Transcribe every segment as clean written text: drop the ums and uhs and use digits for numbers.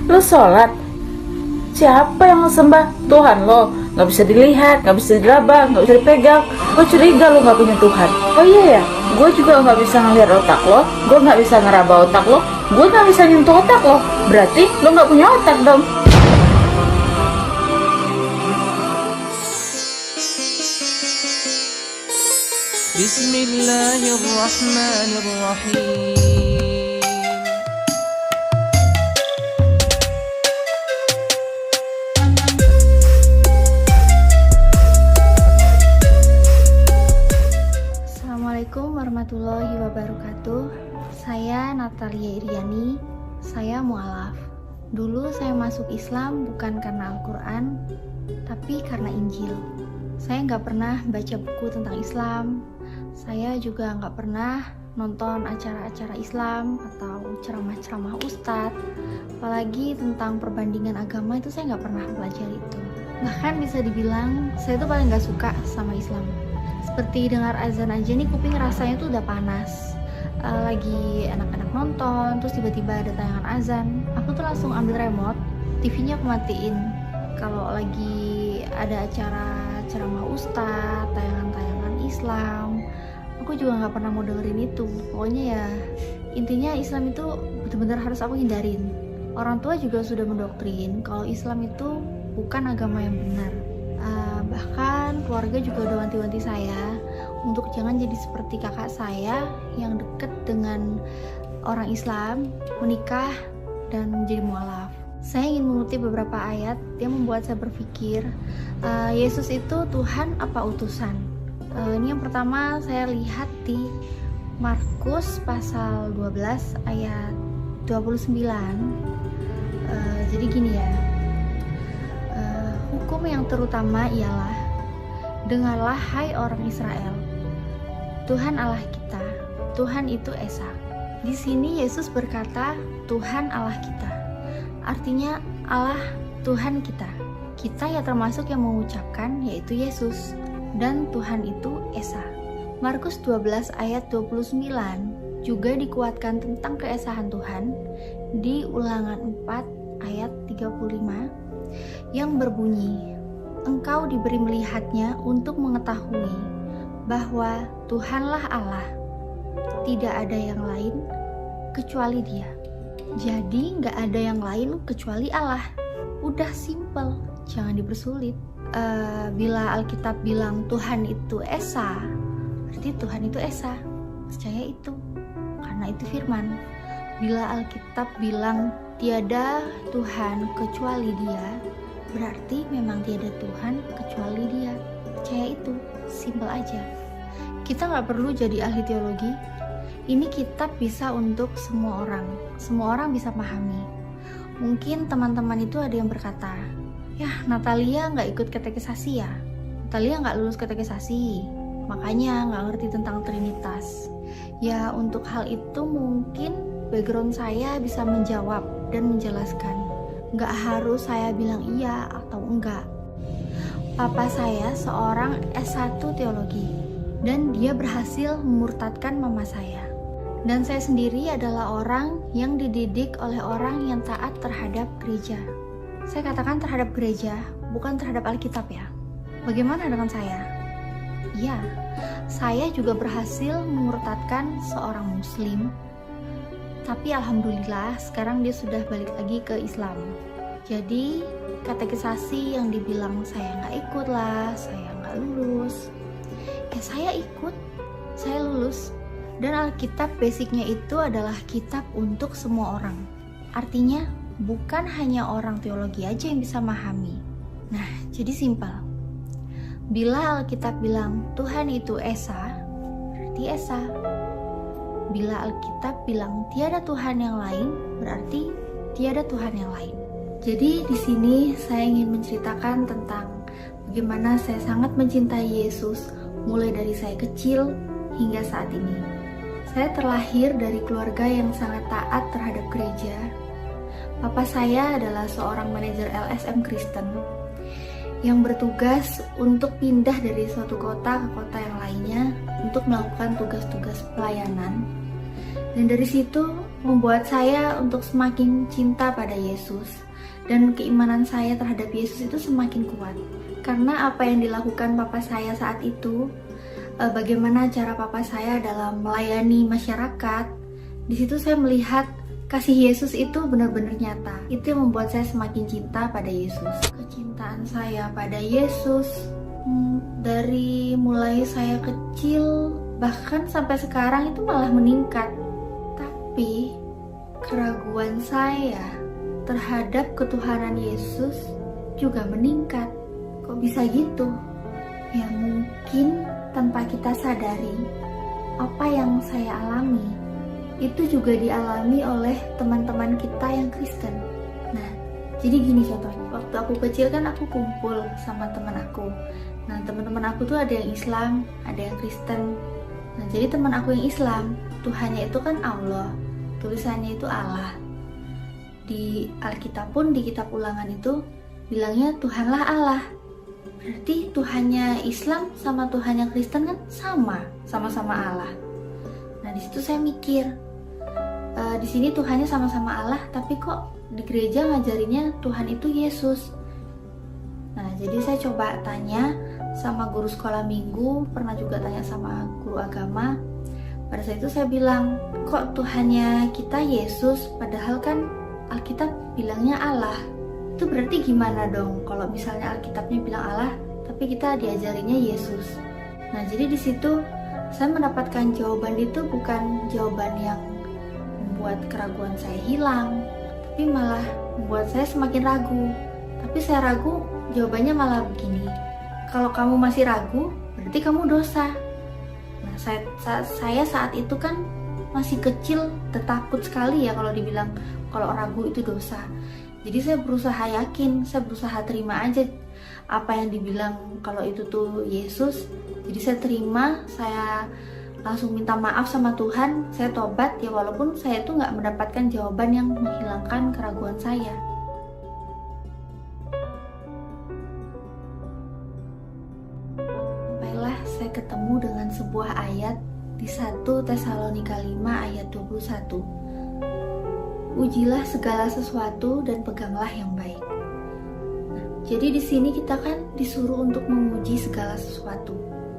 Lo sholat, siapa yang lo sembah? Tuhan lo. Gak bisa dilihat, gak bisa diraba, gak bisa dipegang. Gue curiga lo gak punya Tuhan. Oh iya ya, gue juga gak bisa ngeliat otak lo. Gue gak bisa ngeraba otak lo. Gue gak bisa nyentuh otak lo. Berarti lo gak punya otak dong. Bismillahirrahmanirrahim. Assalamualaikum warahmatullahi wabarakatuh. Saya Natalia Iriani. Saya mualaf. Dulu saya masuk Islam bukan karena Al-Quran, tapi karena Injil. Saya nggak pernah baca buku tentang Islam. Saya juga nggak pernah nonton acara-acara Islam atau ceramah-ceramah ustadz. Apalagi tentang perbandingan agama itu saya nggak pernah pelajari itu. Bahkan bisa dibilang saya tuh paling nggak suka sama Islam. Seperti dengar azan aja nih kuping rasanya tuh udah panas. Lagi anak-anak nonton, terus tiba-tiba ada tayangan azan, aku tuh langsung ambil remote, TV-nya aku matiin. Kalau lagi ada acara ceramah ustadz, tayangan-tayangan Islam, aku juga nggak pernah mau dengerin itu. Pokoknya ya intinya Islam itu benar-benar harus aku hindarin. Orang tua juga sudah mendoktrin kalau Islam itu bukan agama yang benar. Bahkan keluarga juga udah wanti-wanti saya untuk jangan jadi seperti kakak saya yang deket dengan orang Islam, menikah dan menjadi mualaf. Saya ingin mengutip beberapa ayat yang membuat saya berpikir, Yesus itu Tuhan apa utusan? Ini yang pertama saya lihat di Markus pasal 12 ayat 29. Jadi gini ya, hukum yang terutama ialah, dengarlah hai orang Israel, Tuhan Allah kita, Tuhan itu Esa. Di sini Yesus berkata Tuhan Allah kita, artinya Allah Tuhan kita. Kita ya termasuk yang mengucapkan yaitu Yesus, dan Tuhan itu Esa. Markus 12 ayat 29 juga dikuatkan tentang keesahan Tuhan di Ulangan 4 ayat 35 yang berbunyi, engkau diberi melihatnya untuk mengetahui bahwa Tuhanlah Allah, tidak ada yang lain kecuali Dia. Jadi gak ada yang lain kecuali Allah. Udah simple, jangan dipersulit. Bila Alkitab bilang Tuhan itu Esa, berarti Tuhan itu Esa. Percaya itu, karena itu firman. Bila Alkitab bilang tiada Tuhan kecuali Dia, berarti memang tiada Tuhan kecuali Dia. Percaya itu, simple aja. Kita gak perlu jadi ahli teologi. Ini kitab bisa untuk semua orang. Semua orang bisa pahami. Mungkin teman-teman itu ada yang berkata, ya Natalia gak ikut katekisasi ya, Natalia gak lulus katekisasi, makanya gak ngerti tentang Trinitas. Ya untuk hal itu mungkin background saya bisa menjawab dan menjelaskan. Gak harus saya bilang iya atau enggak. Papa saya seorang S1 teologi, dan dia berhasil memurtadkan mama saya. Dan saya sendiri adalah orang yang dididik oleh orang yang taat terhadap gereja. Saya katakan terhadap gereja, bukan terhadap Alkitab ya. Bagaimana dengan saya? Ya, saya juga berhasil memurtadkan seorang muslim. Tapi alhamdulillah sekarang dia sudah balik lagi ke Islam. Jadi katekisasi yang dibilang saya nggak ikut lah, saya nggak lulus, ya saya ikut, saya lulus. Dan Alkitab basicnya itu adalah kitab untuk semua orang. Artinya bukan hanya orang teologi aja yang bisa memahami. Nah, jadi simpel. Bila Alkitab bilang Tuhan itu Esa, berarti Esa. Bila Alkitab bilang tiada Tuhan yang lain, berarti tiada Tuhan yang lain. Jadi di sini saya ingin menceritakan tentang bagaimana saya sangat mencintai Yesus mulai dari saya kecil hingga saat ini. Saya terlahir dari keluarga yang sangat taat terhadap gereja. Papa saya adalah seorang manajer LSM Kristen yang bertugas untuk pindah dari suatu kota ke kota yang lainnya untuk melakukan tugas-tugas pelayanan. Dan dari situ membuat saya untuk semakin cinta pada Yesus, dan keimanan saya terhadap Yesus itu semakin kuat. Karena apa yang dilakukan papa saya saat itu, bagaimana cara papa saya dalam melayani masyarakat, di situ saya melihat kasih Yesus itu benar-benar nyata. Itu yang membuat saya semakin cinta pada Yesus. Kecintaan saya pada Yesus dari mulai saya kecil bahkan sampai sekarang itu malah meningkat. Tapi keraguan saya terhadap ketuhanan Yesus juga meningkat. Kok bisa gitu? Ya mungkin tanpa kita sadari, apa yang saya alami itu juga dialami oleh teman-teman kita yang Kristen. Nah, jadi gini contohnya, waktu aku kecil kan aku kumpul sama teman aku. Nah, teman-teman aku tuh ada yang Islam, ada yang Kristen. Nah, jadi teman aku yang Islam, Tuhannya itu kan Allah, tulisannya itu Allah. Di Alkitab pun, di kitab Ulangan itu bilangnya Tuhanlah Allah. Berarti Tuhannya Islam sama Tuhannya Kristen kan sama-sama Allah. Nah, di situ saya mikir, di sini Tuhannya sama-sama Allah, tapi kok di gereja ngajarinnya Tuhan itu Yesus. Nah, jadi saya coba tanya sama guru sekolah minggu, pernah juga tanya sama guru agama. Pada saat itu saya bilang, kok Tuhannya kita Yesus, padahal kan Alkitab bilangnya Allah. Itu berarti gimana dong kalau misalnya Alkitabnya bilang Allah, tapi kita diajarinnya Yesus. Nah, jadi di situ saya mendapatkan jawaban itu bukan jawaban yang membuat keraguan saya hilang, tapi malah membuat saya semakin ragu. Tapi saya ragu, jawabannya malah begini, kalau kamu masih ragu, berarti kamu dosa. Nah, saya saat itu kan masih kecil, takut sekali ya kalau dibilang kalau ragu itu dosa. Jadi saya berusaha yakin, saya berusaha terima aja apa yang dibilang kalau itu tuh Yesus. Jadi saya terima, saya langsung minta maaf sama Tuhan, saya tobat ya, walaupun saya tuh nggak mendapatkan jawaban yang menghilangkan keraguan saya. Sampailah saya ketemu dengan sebuah ayat di 1 Tesalonika 5 ayat 21. Ujilah segala sesuatu dan peganglah yang baik. Nah, jadi di sini kita kan disuruh untuk menguji segala sesuatu.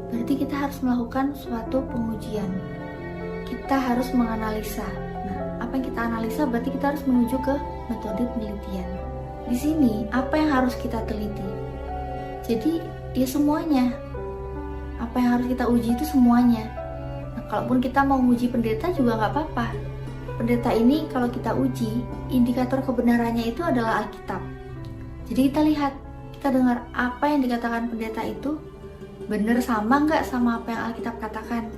Berarti kita harus melakukan suatu pengujian. Kita harus menganalisa. Nah, apa yang kita analisa berarti kita harus menuju ke metode penelitian. Di sini apa yang harus kita teliti? Jadi ya semuanya. Apa yang harus kita uji itu semuanya. Nah, kalaupun kita mau uji pendeta juga nggak apa-apa. Pendeta ini kalau kita uji, indikator kebenarannya itu adalah Alkitab. Jadi kita lihat, kita dengar apa yang dikatakan pendeta itu benar sama nggak sama apa yang Alkitab katakan.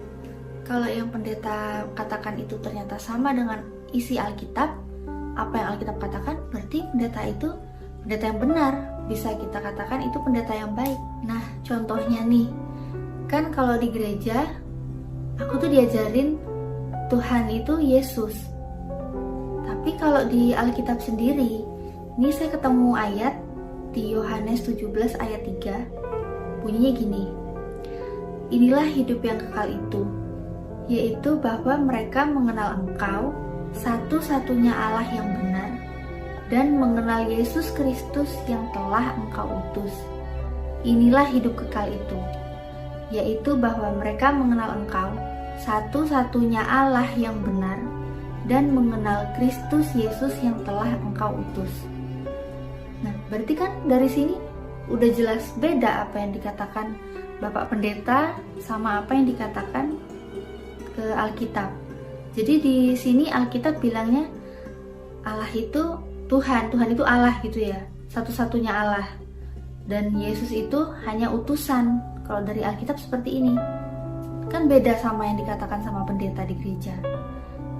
Kalau yang pendeta katakan itu ternyata sama dengan isi Alkitab, apa yang Alkitab katakan, berarti pendeta itu pendeta yang benar. Bisa kita katakan itu pendeta yang baik. Nah, contohnya nih, kan kalau di gereja, aku tuh diajarin Tuhan itu Yesus. Tapi kalau di Alkitab sendiri, ini saya ketemu ayat di Yohanes 17 ayat 3, bunyinya gini, inilah hidup yang kekal itu, yaitu bahwa mereka mengenal Engkau, satu-satunya Allah yang benar, dan mengenal Yesus Kristus yang telah Engkau utus. Inilah hidup kekal itu, yaitu bahwa mereka mengenal Engkau, satu-satunya Allah yang benar, dan mengenal Kristus Yesus yang telah Engkau utus. Nah, berarti kan dari sini udah jelas beda apa yang dikatakan Bapak Pendeta sama apa yang dikatakan ke Alkitab. Jadi di sini Alkitab bilangnya Allah itu Tuhan, Tuhan itu Allah gitu ya, satu-satunya Allah. Dan Yesus itu hanya utusan. Kalau dari Alkitab seperti ini. Kan beda sama yang dikatakan sama pendeta di gereja.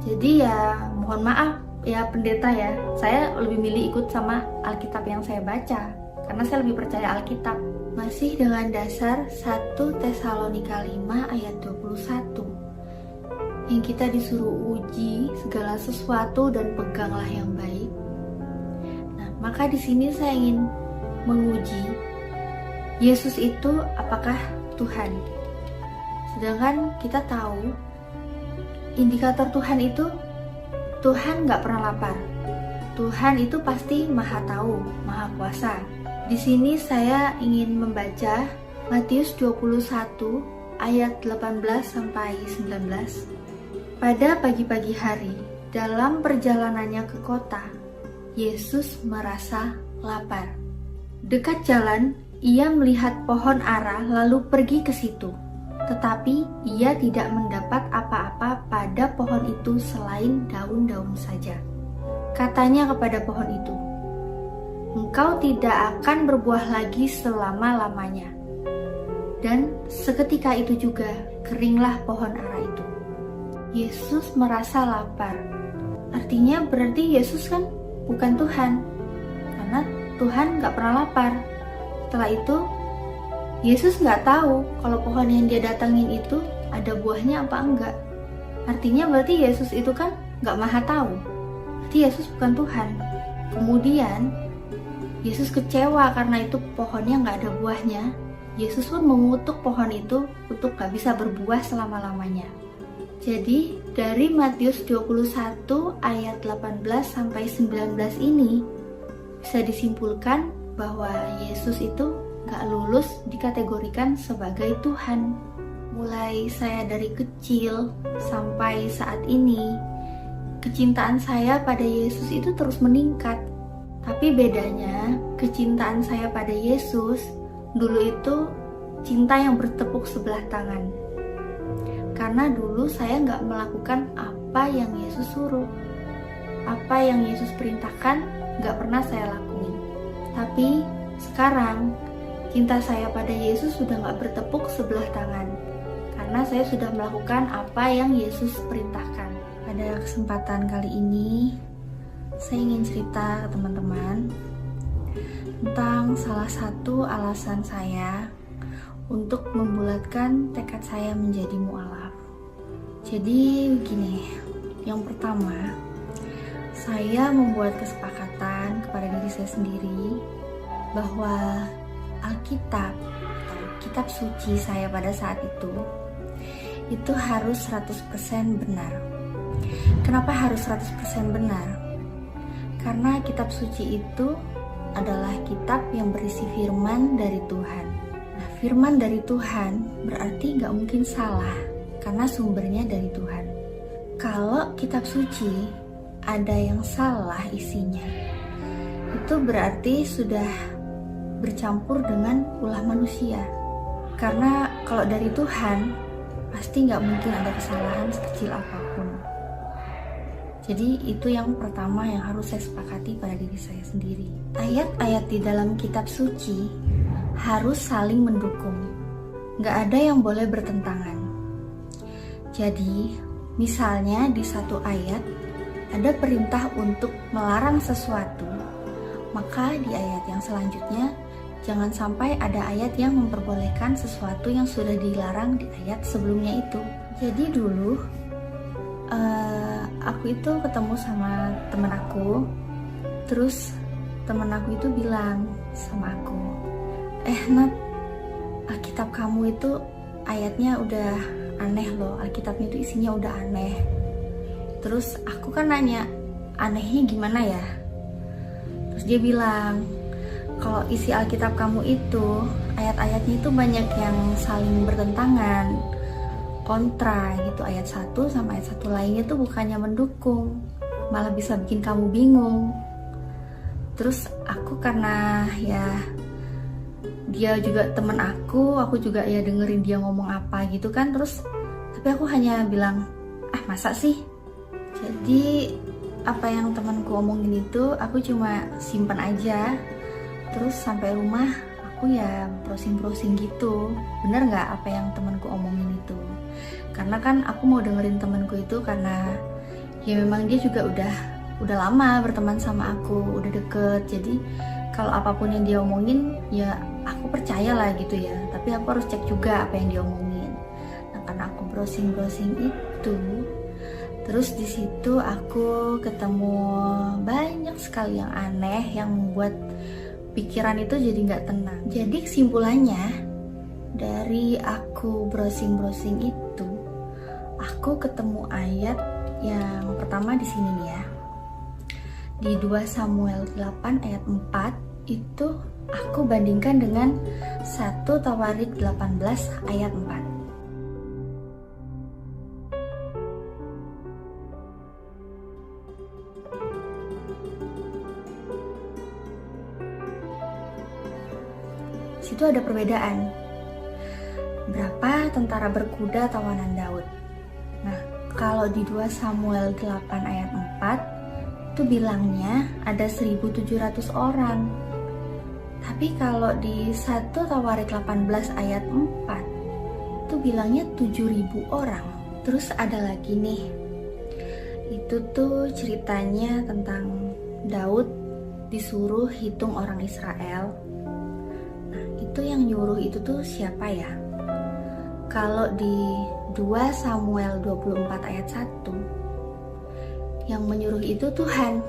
Jadi ya mohon maaf ya pendeta ya, saya lebih milih ikut sama Alkitab yang saya baca, karena saya lebih percaya Alkitab. Masih dengan dasar 1 Tesalonika 5 ayat 21, yang kita disuruh uji segala sesuatu dan peganglah yang baik. Nah, maka di sini saya ingin menguji Yesus itu apakah Tuhan. Sedangkan kita tahu indikator Tuhan itu Tuhan gak pernah lapar. Tuhan itu pasti maha tahu, maha kuasa. Di sini saya ingin membaca Matius 21 ayat 18 sampai 19. Pada pagi-pagi hari, dalam perjalanannya ke kota, Yesus merasa lapar. Dekat jalan, ia melihat pohon ara lalu pergi ke situ. Tetapi ia tidak mendapat apa-apa pada pohon itu selain daun-daun saja. Katanya kepada pohon itu, "Engkau tidak akan berbuah lagi selama-lamanya." Dan seketika itu juga keringlah pohon ara itu. Yesus merasa lapar. Artinya berarti Yesus kan bukan Tuhan, karena Tuhan gak pernah lapar. Setelah itu Yesus gak tahu kalau pohon yang dia datangin itu ada buahnya apa enggak. Artinya berarti Yesus itu kan gak maha tahu. Berarti Yesus bukan Tuhan. Kemudian Yesus kecewa karena itu pohonnya gak ada buahnya. Yesus pun mengutuk pohon itu untuk gak bisa berbuah selama-lamanya. Jadi dari Matius 21 ayat 18 sampai 19 ini bisa disimpulkan bahwa Yesus itu gak lulus dikategorikan sebagai Tuhan. Mulai saya dari kecil sampai saat ini, kecintaan saya pada Yesus itu terus meningkat. Tapi bedanya, kecintaan saya pada Yesus dulu itu cinta yang bertepuk sebelah tangan. Karena dulu saya gak melakukan apa yang Yesus suruh. Apa yang Yesus perintahkan gak pernah saya lakuin. Tapi sekarang cinta saya pada Yesus sudah gak bertepuk sebelah tangan. Karena saya sudah melakukan apa yang Yesus perintahkan. Pada kesempatan kali ini, saya ingin cerita ke teman-teman tentang salah satu alasan saya untuk membulatkan tekad saya menjadi mu'alaf. Jadi begini, yang pertama, saya membuat kesepakatan kepada diri saya sendiri bahwa Alkitab atau kitab suci saya pada saat itu harus 100% benar. Kenapa harus 100% benar? Karena kitab suci itu adalah kitab yang berisi firman dari Tuhan. Nah, firman dari Tuhan berarti gak mungkin salah, karena sumbernya dari Tuhan. Kalau kitab suci ada yang salah isinya, itu berarti sudah bercampur dengan ulah manusia. Karena kalau dari Tuhan, pasti gak mungkin ada kesalahan sekecil apapun. Jadi itu yang pertama yang harus saya sepakati pada diri saya sendiri. Ayat-ayat di dalam kitab suci harus saling mendukung. Gak ada yang boleh bertentangan. Jadi, misalnya di satu ayat ada perintah untuk melarang sesuatu, maka di ayat yang selanjutnya jangan sampai ada ayat yang memperbolehkan sesuatu yang sudah dilarang di ayat sebelumnya itu. Jadi dulu aku itu ketemu sama temen aku, terus temen aku itu bilang sama aku, Nat, Alkitab kamu itu ayatnya udah aneh loh, Alkitabnya itu isinya udah aneh. Terus aku kan nanya, anehnya gimana ya? Terus dia bilang, kalau isi Alkitab kamu itu ayat-ayatnya itu banyak yang saling bertentangan, kontra gitu. Ayat satu sama ayat satu lainnya tuh bukannya mendukung, malah bisa bikin kamu bingung. Terus aku karena ya dia juga temen aku juga ya dengerin dia ngomong apa gitu kan. Terus tapi aku hanya bilang, masa sih? Jadi apa yang temanku omongin itu aku cuma simpen aja. Terus sampai rumah aku ya browsing gitu, bener nggak apa yang temanku omongin itu? Karena kan aku mau dengerin temanku itu karena ya memang dia juga udah lama berteman sama aku, udah deket. Jadi kalau apapun yang dia omongin ya aku percaya lah gitu ya. Tapi aku harus cek juga apa yang dia omongin. Nah, karena aku browsing itu, terus di situ aku ketemu banyak sekali yang aneh yang membuat pikiran itu jadi nggak tenang. Jadi kesimpulannya dari aku browsing itu, aku ketemu ayat Yang pertama di sini nih ya. Di 2 Samuel 8 ayat 4 itu aku bandingkan dengan 1 Tawarik 18 ayat 4. Situ ada perbedaan. Berapa tentara berkuda tawanan Daud? Nah, kalau di 2 Samuel 8 ayat 4 itu bilangnya ada 1.700 orang. Tapi kalau di 1 Tawarik 18 ayat 4 itu bilangnya 7.000 orang. Terus ada lagi nih. Itu tuh ceritanya tentang Daud disuruh hitung orang Israel. Nah, itu yang nyuruh itu tuh siapa ya? Kalau di 2 Samuel 24 ayat 1 yang menyuruh itu Tuhan.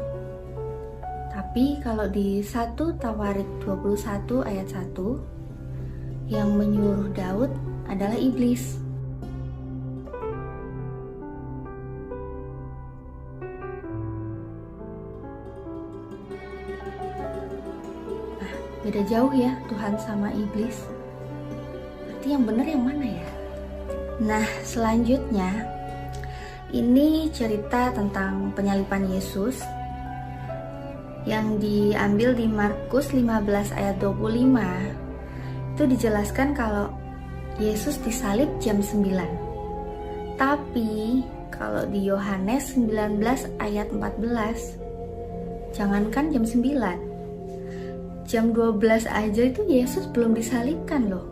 Tapi kalau di 1 Tawarik 21 ayat 1 yang menyuruh Daud adalah iblis. Nah, beda jauh ya Tuhan sama iblis. Berarti yang benar yang mana ya? Nah, selanjutnya ini cerita tentang penyaliban Yesus yang diambil di Markus 15 ayat 25. Itu dijelaskan kalau Yesus disalib jam 9. Tapi kalau di Yohanes 19 ayat 14, jangankan jam 9, jam 12 aja itu Yesus belum disalibkan loh.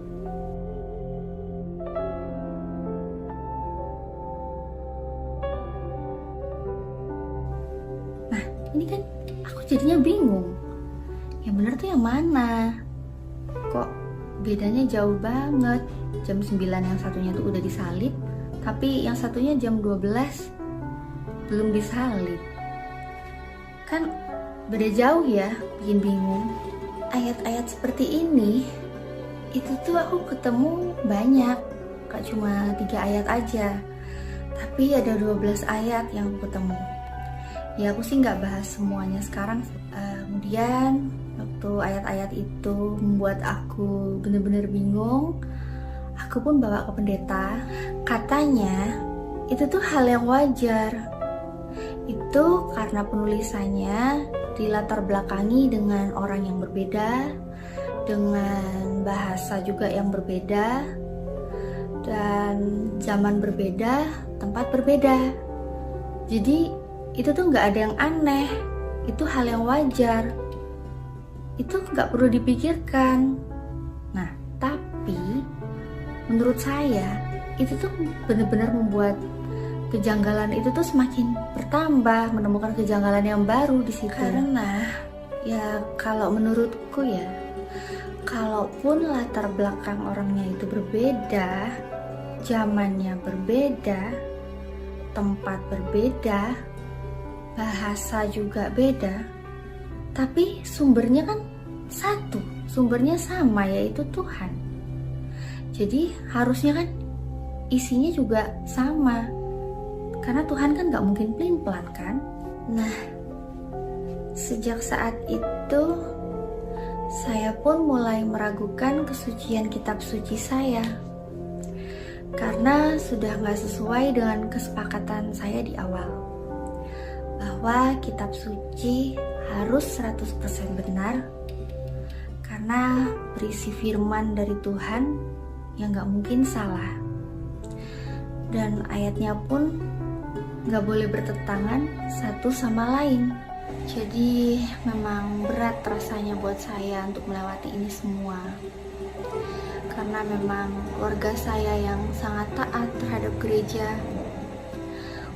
Ini kan aku jadinya bingung. Yang benar tuh yang mana? Kok bedanya jauh banget? Jam 9 yang satunya tuh udah disalib, tapi yang satunya jam 12 belum disalib. Kan beda jauh ya, bikin bingung. Ayat-ayat seperti ini itu tuh aku ketemu banyak, gak cuma 3 ayat aja, tapi ada 12 ayat yang aku ketemu. Ya aku sih nggak bahas semuanya sekarang. Kemudian waktu ayat-ayat itu membuat aku bener-bener bingung, aku pun bawa ke pendeta. Katanya itu tuh hal yang wajar. Itu karena penulisannya dilatar belakangi dengan orang yang berbeda, dengan bahasa juga yang berbeda, dan zaman berbeda, tempat berbeda. Jadi itu tuh nggak ada yang aneh, itu hal yang wajar, itu nggak perlu dipikirkan. Nah, tapi menurut saya itu tuh benar-benar membuat kejanggalan itu tuh semakin bertambah, menemukan kejanggalan yang baru di situ. Karena ya kalau menurutku ya, kalaupun latar belakang orangnya itu berbeda, zamannya berbeda, tempat berbeda, bahasa juga beda, tapi sumbernya kan satu, sumbernya sama, yaitu Tuhan. Jadi harusnya kan isinya juga sama, karena Tuhan kan gak mungkin pelin-pelan kan. Nah, sejak saat itu saya pun mulai meragukan kesucian kitab suci saya, karena sudah gak sesuai dengan kesepakatan saya di awal, bahwa kitab suci harus 100% benar karena berisi firman dari Tuhan yang gak mungkin salah, dan ayatnya pun gak boleh bertentangan satu sama lain. Jadi memang berat rasanya buat saya untuk melewati ini semua, karena memang keluarga saya yang sangat taat terhadap gereja.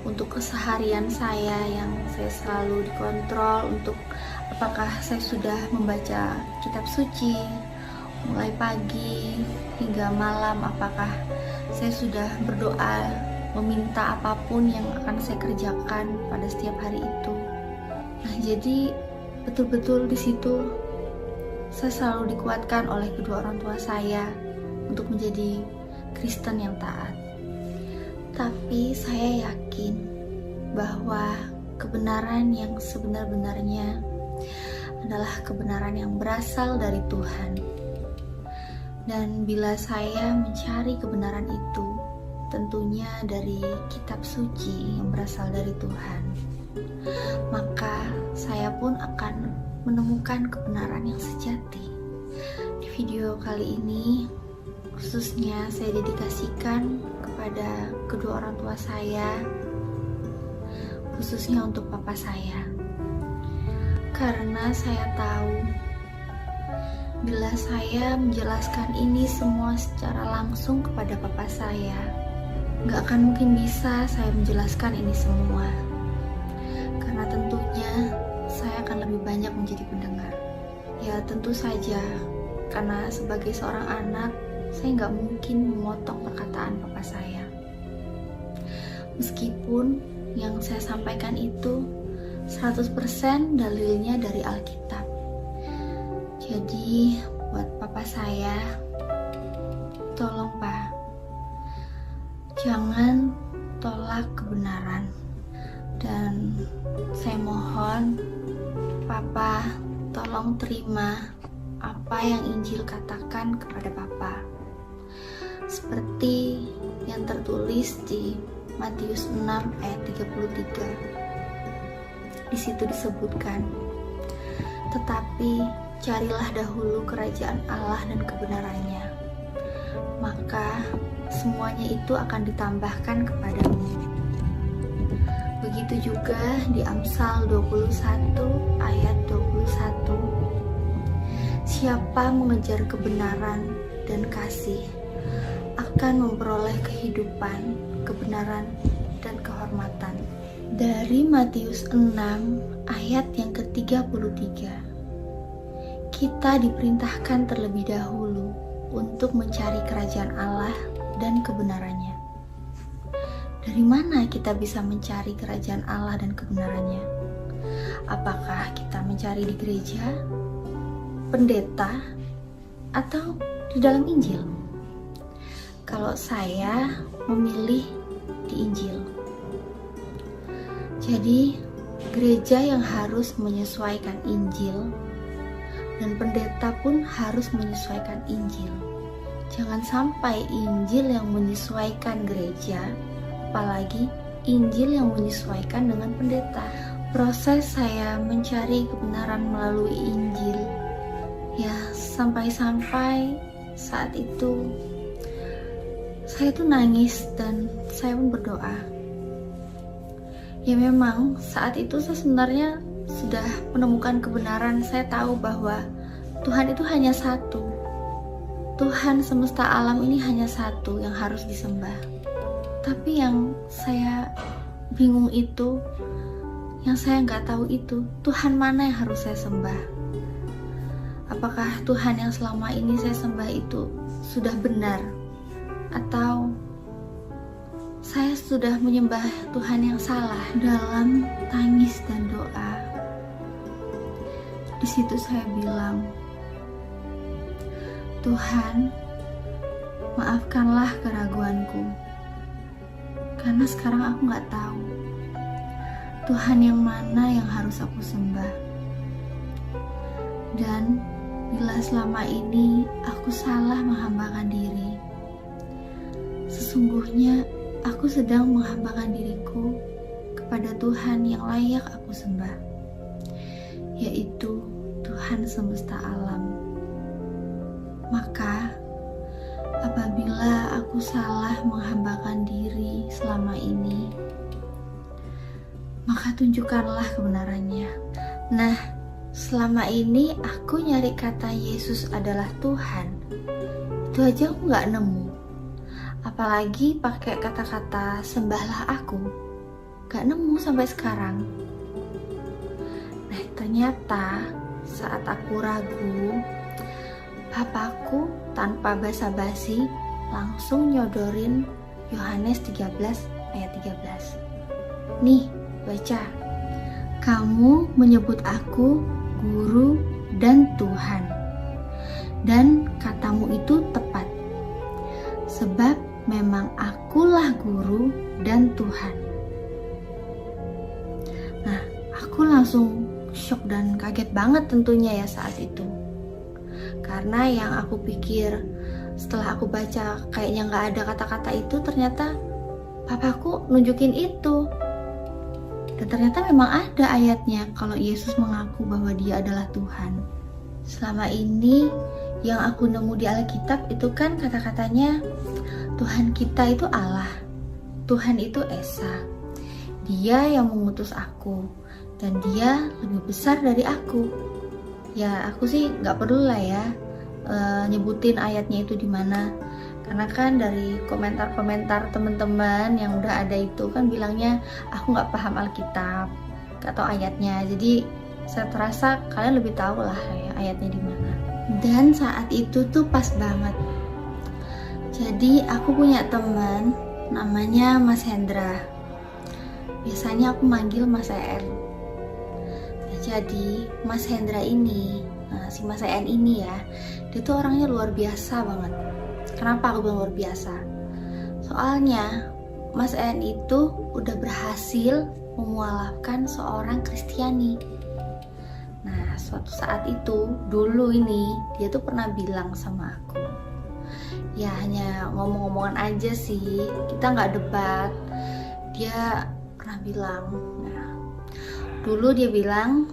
Untuk keseharian saya yang saya selalu dikontrol untuk apakah saya sudah membaca kitab suci mulai pagi hingga malam, apakah saya sudah berdoa meminta apapun yang akan saya kerjakan pada setiap hari itu. Nah, jadi betul-betul di situ saya selalu dikuatkan oleh kedua orang tua saya untuk menjadi Kristen yang taat. Tapi saya yakin bahwa kebenaran yang sebenar-benarnya adalah kebenaran yang berasal dari Tuhan. Dan bila saya mencari kebenaran itu, tentunya dari kitab suci yang berasal dari Tuhan, maka saya pun akan menemukan kebenaran yang sejati. Di video kali ini, khususnya saya dedikasikan kepada kedua orang tua saya, khususnya untuk papa saya. Karena saya tahu, bila saya menjelaskan ini semua secara langsung kepada papa saya, gak akan mungkin bisa saya menjelaskan ini semua. Karena tentunya saya akan lebih banyak menjadi pendengar. Ya tentu saja, karena sebagai seorang anak, saya gak mungkin memotong perkataan papa saya. Meskipun yang saya sampaikan itu 100% dalilnya dari Alkitab. Jadi buat papa saya, tolong Pak, jangan tolak kebenaran. Dan saya mohon Papa tolong terima apa yang Injil katakan kepada Papa, seperti yang tertulis di Matius 6 ayat 33. Di situ disebutkan, tetapi carilah dahulu kerajaan Allah dan kebenarannya, maka semuanya itu akan ditambahkan kepadamu. Begitu juga di Amsal 21 ayat 21. Siapa mengejar kebenaran dan kasih akan memperoleh kehidupan, kebenaran, dan kehormatan. Dari Matius 6 ayat yang ke-33, kita diperintahkan terlebih dahulu untuk mencari kerajaan Allah dan kebenarannya. Dari mana kita bisa mencari kerajaan Allah dan kebenarannya? Apakah kita mencari di gereja, pendeta, atau di dalam Injil? Kalau saya memilih di Injil. Jadi, gereja yang harus menyesuaikan Injil dan pendeta pun harus menyesuaikan Injil. Jangan sampai Injil yang menyesuaikan gereja, apalagi Injil yang menyesuaikan dengan pendeta. Proses saya mencari kebenaran melalui Injil, ya sampai-sampai saat itu saya tuh nangis dan saya pun berdoa. Ya memang saat itu saya sebenarnya sudah menemukan kebenaran. Saya tahu bahwa Tuhan itu hanya satu. Tuhan semesta alam ini hanya satu yang harus disembah. Tapi yang saya bingung itu, yang saya nggak tahu itu, Tuhan mana yang harus saya sembah? Apakah Tuhan yang selama ini saya sembah itu sudah benar? Atau saya sudah menyembah Tuhan yang salah? Dalam tangis dan doa, di situ saya bilang, Tuhan, maafkanlah keraguanku. Karena sekarang aku gak tahu Tuhan yang mana yang harus aku sembah. Dan bila selama ini aku salah menghambakan diri, sesungguhnya aku sedang menghambakan diriku kepada Tuhan yang layak aku sembah, yaitu Tuhan semesta alam. Maka apabila aku salah menghambakan diri selama ini, maka tunjukkanlah kebenarannya. Nah, selama ini aku nyari kata Yesus adalah Tuhan, itu aja aku gak nemu. Apalagi pakai kata-kata sembahlah aku, gak nemu sampai sekarang. Nah, ternyata saat aku ragu, papaku tanpa basa-basi langsung nyodorin Yohanes 13 ayat 13. Nih, baca. Kamu menyebut aku guru dan Tuhan, dan katamu itu tepat, sebab memang akulah guru dan Tuhan. langsung shock dan kaget banget tentunya ya saat itu. Karena yang aku pikir setelah aku baca kayaknya nggak ada kata-kata itu, ternyata papaku nunjukin itu. Dan ternyata memang ada ayatnya kalau Yesus mengaku bahwa dia adalah Tuhan. Selama ini yang aku nemu di Alkitab itu kan kata-katanya Tuhan kita itu Allah, Tuhan itu Esa. Dia yang mengutus aku dan dia lebih besar dari aku. Ya aku sih nggak perlu lah ya nyebutin ayatnya itu di mana, karena kan dari komentar-komentar teman-teman yang udah ada itu kan bilangnya aku nggak paham Alkitab atau ayatnya. Jadi saya terasa kalian lebih tahu lah ya ayatnya di mana. Dan saat itu tuh pas banget. Jadi aku punya teman namanya Mas Hendra. Biasanya aku manggil Mas En. Jadi Mas Hendra ini, si Mas En ini ya, dia tuh orangnya luar biasa banget. Kenapa aku bilang luar biasa? Soalnya Mas En itu udah berhasil memualafkan seorang Kristiani. Nah, suatu saat itu, dulu ini, dia tuh pernah bilang sama aku, ya hanya ngomong-ngomongan aja sih, kita nggak debat. Dia pernah bilang, nah, dulu dia bilang,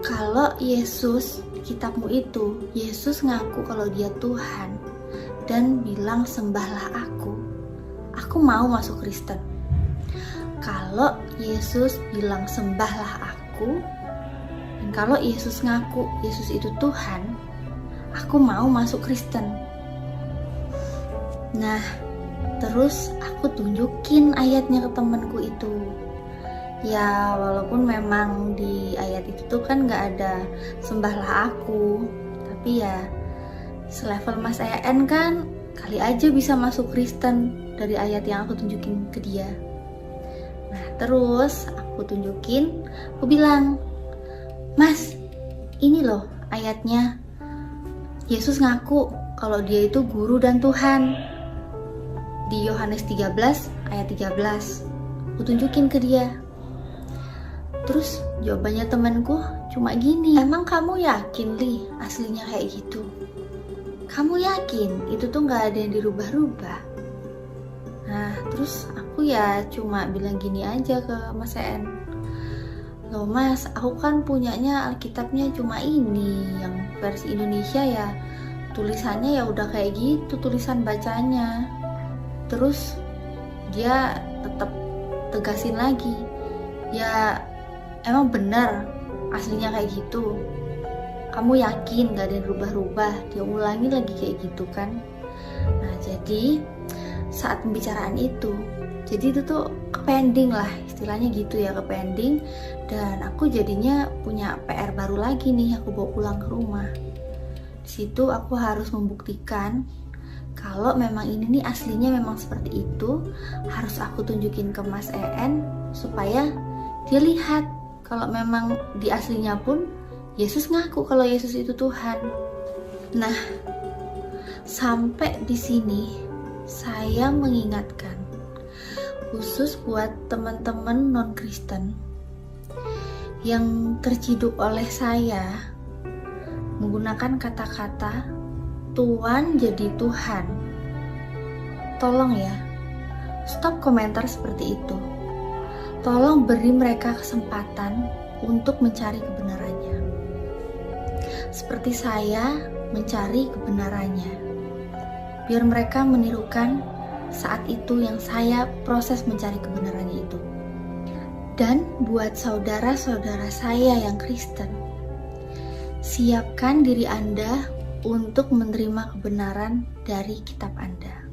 kalau Yesus, kitabmu itu, Yesus ngaku kalau dia Tuhan, dan bilang sembahlah aku mau masuk Kristen. Kalau Yesus bilang sembahlah aku, dan kalau Yesus ngaku Yesus itu Tuhan, aku mau masuk Kristen. Nah, terus aku tunjukin ayatnya ke temanku itu. Ya, walaupun memang di ayat itu tuh kan gak ada sembahlah aku, tapi ya selevel Mas En kan kali aja bisa masuk Kristen dari ayat yang aku tunjukin ke dia. Nah, terus aku tunjukin, aku bilang, Mas, ini loh ayatnya. Yesus ngaku kalau dia itu guru dan Tuhan. Di Yohanes 13 ayat 13. Aku tunjukin ke dia. Terus jawabannya temanku cuma gini, emang kamu yakin Li aslinya kayak gitu? Kamu yakin itu tuh gak ada yang dirubah-rubah? Nah, terus aku ya cuma bilang gini aja ke Mas En, loh Mas, aku kan punyanya Alkitabnya cuma ini, yang versi Indonesia ya tulisannya ya udah kayak gitu tulisan bacanya. Terus dia tetap tegasin lagi, ya emang benar aslinya kayak gitu? Kamu yakin gak ada yang rubah-rubah? Dia ulangi lagi kayak gitu kan. Nah, jadi saat pembicaraan itu, jadi itu tuh kepending lah istilahnya gitu ya, kepending. Dan aku jadinya punya PR baru lagi nih, aku bawa pulang ke rumah. Di situ aku harus membuktikan kalau memang ini nih aslinya memang seperti itu. Harus aku tunjukin ke Mas En supaya dia lihat kalau memang di aslinya pun Yesus ngaku kalau Yesus itu Tuhan. Nah, sampai di sini saya mengingatkan khusus buat teman-teman non-Kristen yang terciduk oleh saya menggunakan kata-kata Tuhan jadi Tuhan. Tolong ya, stop komentar seperti itu. Tolong beri mereka kesempatan untuk mencari kebenarannya. Seperti saya mencari kebenarannya. Biar mereka menirukan saat itu yang saya proses mencari kebenarannya itu. Dan buat saudara-saudara saya yang Kristen, siapkan diri Anda untuk menerima kebenaran dari kitab Anda.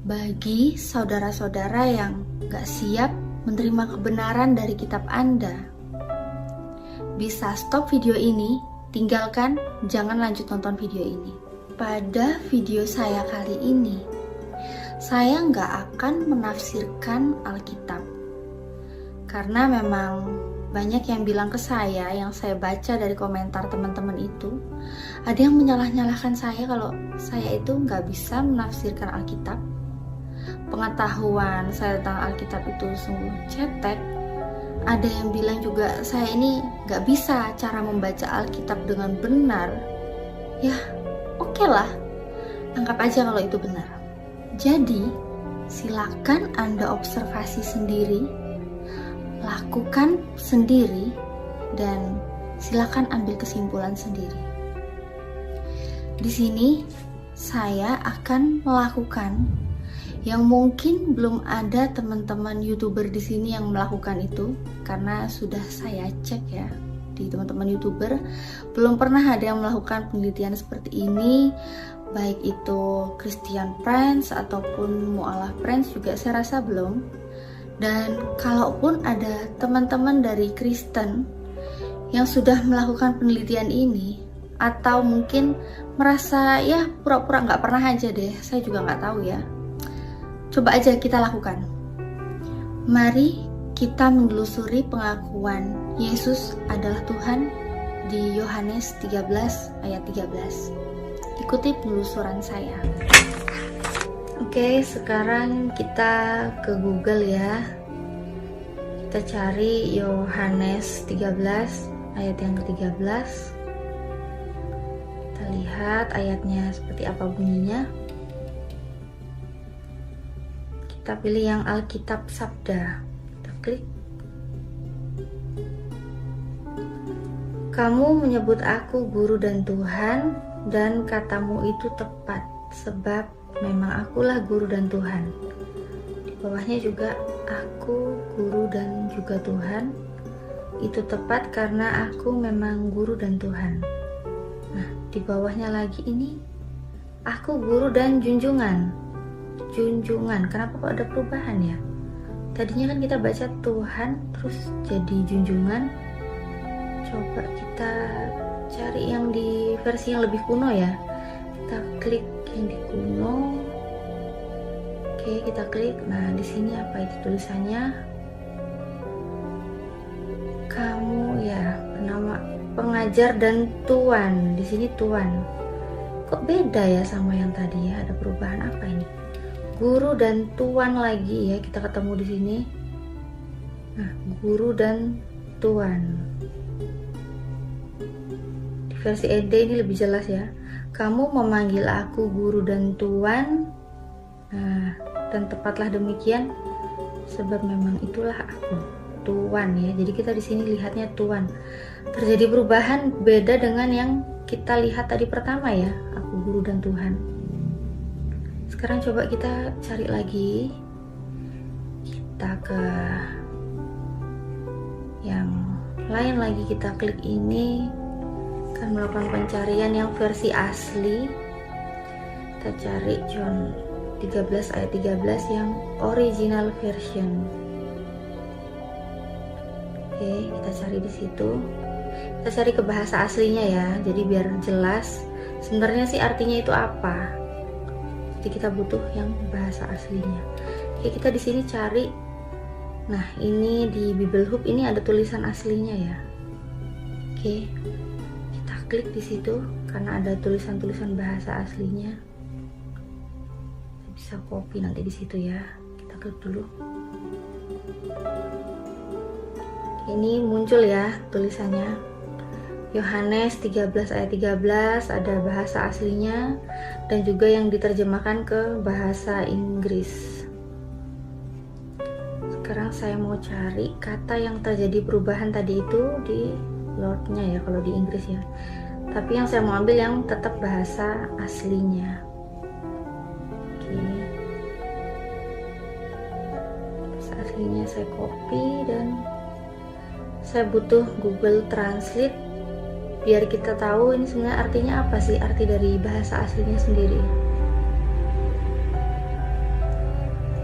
Bagi saudara-saudara yang gak siap menerima kebenaran dari kitab Anda, bisa stop video ini, tinggalkan, jangan lanjut nonton video ini. Pada video saya kali ini, saya nggak akan menafsirkan Alkitab. Karena memang banyak yang bilang ke saya, yang saya baca dari komentar teman-teman itu, ada yang menyalah-nyalahkan saya kalau saya itu nggak bisa menafsirkan Alkitab. Pengetahuan saya tentang Alkitab itu sungguh cetek. ada yang bilang juga saya ini gak bisa cara membaca Alkitab dengan benar. Ya, oke lah, anggap aja kalau itu benar. Jadi, silakan Anda observasi sendiri, lakukan sendiri, dan silakan ambil kesimpulan sendiri. Di sini saya akan melakukan yang mungkin belum ada teman-teman YouTuber di sini yang melakukan itu, karena sudah saya cek ya di teman-teman YouTuber, belum pernah ada yang melakukan penelitian seperti ini, baik itu Christian Friends ataupun Mu'alaf Friends juga saya rasa belum. Dan kalaupun ada teman-teman dari Kristen yang sudah melakukan penelitian ini, atau mungkin merasa ya pura-pura nggak pernah aja deh, saya juga nggak tahu ya, coba aja kita lakukan. Mari kita menelusuri pengakuan Yesus adalah Tuhan di Yohanes 13 ayat 13. Ikuti penelusuran saya. Oke, sekarang kita ke Google ya. Kita cari Yohanes 13 ayat yang ke-13. Kita lihat ayatnya seperti apa bunyinya. Kita pilih yang Alkitab Sabda. Kita klik. Kamu menyebut aku guru dan Tuhan, dan katamu itu tepat, sebab memang akulah guru dan Tuhan. Di bawahnya juga aku guru dan juga Tuhan. Itu tepat karena aku memang guru dan Tuhan. Nah, di bawahnya lagi ini aku guru dan junjungan. Junjungan, kenapa kok ada perubahan ya? Tadinya kan kita baca Tuhan terus jadi junjungan. Coba kita cari yang di versi yang lebih kuno ya. Kita klik yang di kuno. Oke, kita klik. Nah, di sini apa itu tulisannya? Kamu ya bernama pengajar dan tuan. Di sini tuan. Kok beda ya sama yang tadi ya? Ada perubahan apa ini? Guru dan tuan lagi ya, kita ketemu di sini. Nah, guru dan tuan. Di versi ED ini lebih jelas ya. Kamu memanggil aku guru dan tuan. Nah, dan tepatlah demikian, sebab memang itulah aku, tuan ya. Jadi kita di sini lihatnya tuan. Terjadi perubahan beda dengan yang kita lihat tadi pertama ya, aku guru dan Tuhan. Sekarang coba kita cari lagi. Kita ke yang lain lagi, kita klik ini. Akan melakukan pencarian yang versi asli. Kita cari John 13 ayat 13 yang original version. Oke, kita cari di situ. Kita cari ke bahasa aslinya ya. Jadi biar jelas sebenarnya sih artinya itu apa. Jadi kita butuh yang bahasa aslinya. Oke, kita di sini cari. Nah, ini di Bible Hub ini ada tulisan aslinya ya. Oke, kita klik di situ karena ada tulisan-tulisan bahasa aslinya. Kita bisa copy nanti di situ ya. Kita klik dulu. Ini muncul ya tulisannya. Yohanes 13 ayat 13 ada bahasa aslinya dan juga yang diterjemahkan ke bahasa Inggris. Sekarang saya mau cari kata yang terjadi perubahan tadi itu di Lordnya ya, kalau di Inggris ya. Tapi yang saya mau ambil yang tetap bahasa aslinya. Oke. Bahasa aslinya saya copy dan saya butuh Google Translate biar kita tahu ini sebenarnya artinya apa sih, arti dari bahasa aslinya sendiri.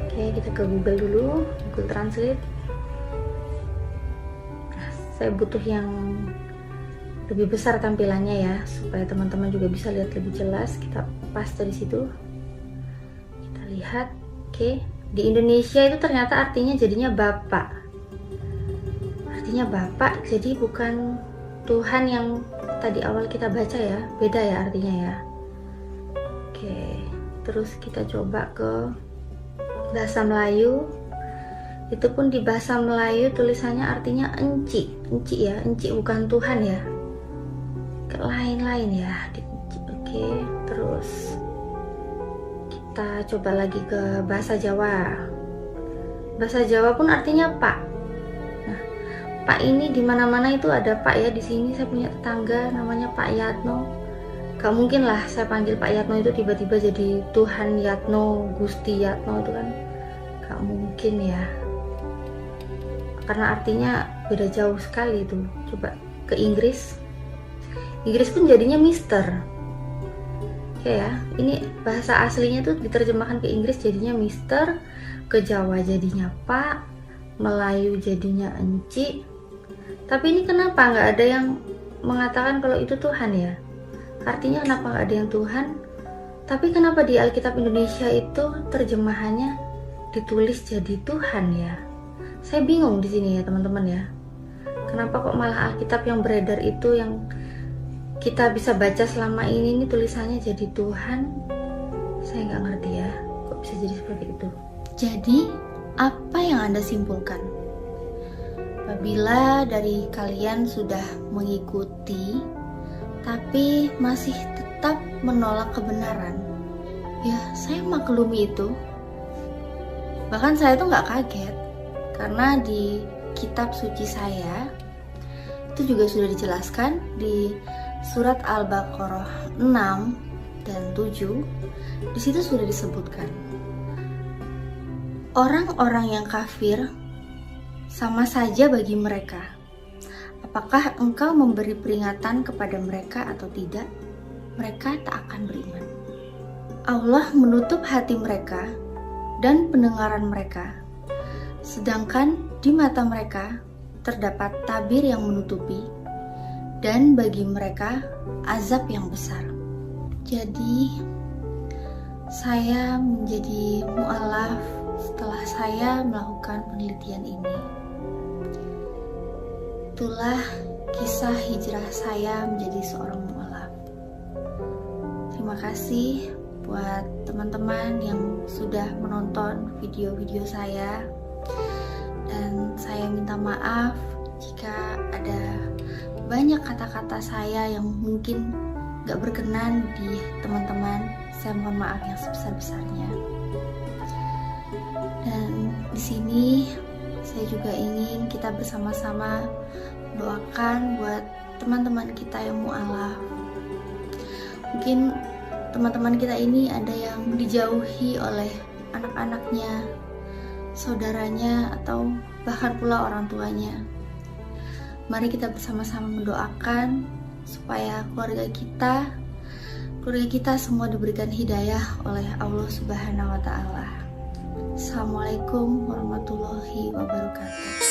Oke, kita ke Google dulu, Google Translate. Nah, saya butuh yang lebih besar tampilannya ya, supaya teman-teman juga bisa lihat lebih jelas. Kita paste di situ. Kita lihat. Oke, di Indonesia itu ternyata artinya jadinya Bapak. Artinya Bapak, jadi bukan Tuhan yang tadi awal kita baca ya, beda ya artinya ya. Oke, terus kita coba ke bahasa Melayu. Itu pun di bahasa Melayu tulisannya artinya enci. Enci ya, enci bukan Tuhan ya. Lain-lain ya. Oke, terus kita coba lagi ke bahasa Jawa. Bahasa Jawa pun artinya Pak. Nah, Pak ini di mana-mana itu ada Pak ya. Di sini saya punya tetangga namanya Pak Yatno. Gak mungkin lah saya panggil Pak Yatno itu tiba-tiba jadi Tuhan Yatno, Gusti Yatno, itu kan gak mungkin ya. Karena artinya beda jauh sekali itu. Coba ke Inggris. Inggris pun jadinya Mister. Oke ya, ini bahasa aslinya tuh diterjemahkan ke Inggris jadinya Mister, ke Jawa jadinya Pak, Melayu jadinya Enci. Tapi ini kenapa nggak ada yang mengatakan kalau itu Tuhan ya? Artinya kenapa nggak ada yang Tuhan? Tapi kenapa di Alkitab Indonesia itu terjemahannya ditulis jadi Tuhan ya? Saya bingung di sini ya teman-teman ya. Kenapa kok malah Alkitab yang beredar itu yang kita bisa baca selama ini tulisannya jadi Tuhan? Saya nggak ngerti ya, kok bisa jadi seperti itu. Jadi, apa yang Anda simpulkan? Apabila dari kalian sudah mengikuti, tapi masih tetap menolak kebenaran, ya saya maklumi itu. Bahkan saya tuh nggak kaget, karena di kitab suci saya, itu juga sudah dijelaskan di Surat Al-Baqarah 6 dan 7, di situ sudah disebutkan orang-orang yang kafir sama saja bagi mereka. Apakah engkau memberi peringatan kepada mereka atau tidak? Mereka tak akan beriman. Allah menutup hati mereka dan pendengaran mereka, sedangkan di mata mereka terdapat tabir yang menutupi, dan bagi mereka azab yang besar. Jadi saya menjadi mu'alaf setelah saya melakukan penelitian ini. Itulah kisah hijrah saya menjadi seorang mu'alaf. Terima kasih buat teman-teman yang sudah menonton video-video saya, dan saya minta maaf jika ada banyak kata-kata saya yang mungkin gak berkenan di teman-teman. Saya mohon maaf yang sebesar-besarnya. Dan di sini saya juga ingin kita bersama-sama doakan buat teman-teman kita yang mu'alaf. Mungkin teman-teman kita ini ada yang dijauhi oleh anak-anaknya, saudaranya, atau bahkan pula orang tuanya. Mari kita bersama-sama mendoakan supaya keluarga kita semua diberikan hidayah oleh Allah Subhanahu wa Ta'ala. Assalamualaikum warahmatullahi wabarakatuh.